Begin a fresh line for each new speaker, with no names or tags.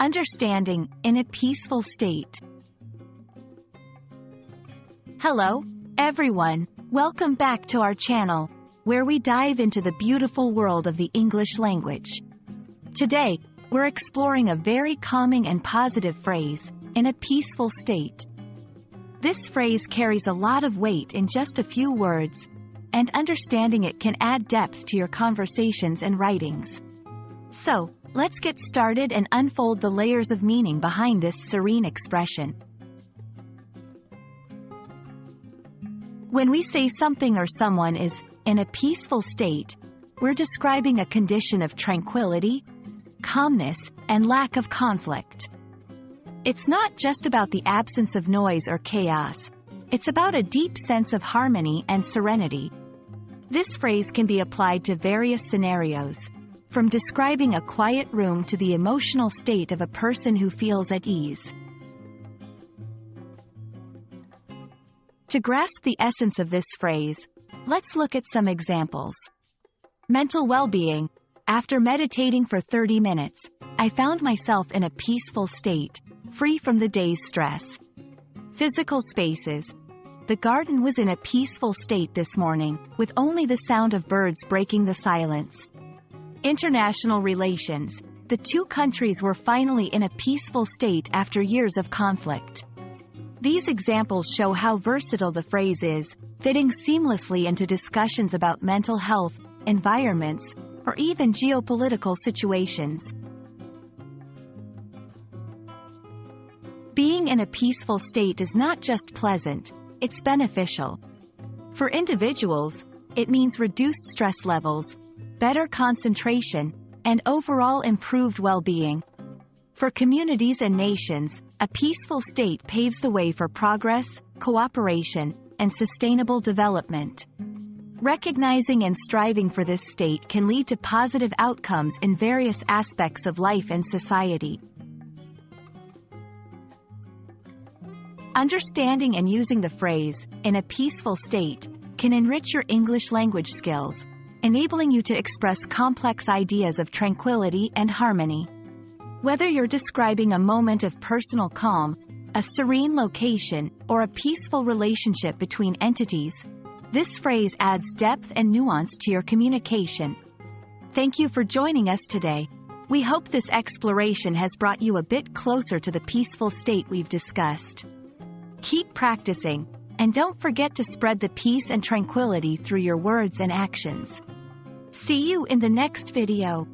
Understanding, in a peaceful state. Hello, everyone. Welcome back to our channel, where we dive into the beautiful world of the English language. Today, we're exploring a very calming and positive phrase, in a peaceful state. This phrase carries a lot of weight in just a few words, and understanding it can add depth to your conversations and writings. So, let's get started and unfold the layers of meaning behind this serene expression. When we say something or someone is in a peaceful state, we're describing a condition of tranquility, calmness, and lack of conflict. It's not just about the absence of noise or chaos. It's about a deep sense of harmony and serenity. This phrase can be applied to various scenarios, from describing a quiet room to the emotional state of a person who feels at ease. To grasp the essence of this phrase, let's look at some examples. Mental well-being. After meditating for 30 minutes, I found myself in a peaceful state, free from the day's stress. Physical spaces. The garden was in a peaceful state this morning, with only the sound of birds breaking the silence. International relations. The two countries were finally in a peaceful state after years of conflict. These examples show how versatile the phrase is, fitting seamlessly into discussions about mental health, environments, or even geopolitical situations. Being in a peaceful state is not just pleasant, it's beneficial. For individuals, it means reduced stress levels, better concentration, and overall improved well-being. For communities and nations, a peaceful state paves the way for progress, cooperation, and sustainable development. Recognizing and striving for this state can lead to positive outcomes in various aspects of life and society. Understanding and using the phrase, in a peaceful state, can enrich your English language skills, enabling you to express complex ideas of tranquility and harmony. Whether you're describing a moment of personal calm, a serene location, or a peaceful relationship between entities, this phrase adds depth and nuance to your communication. Thank you for joining us today. We hope this exploration has brought you a bit closer to the peaceful state we've discussed. Keep practicing, and don't forget to spread the peace and tranquility through your words and actions. See you in the next video.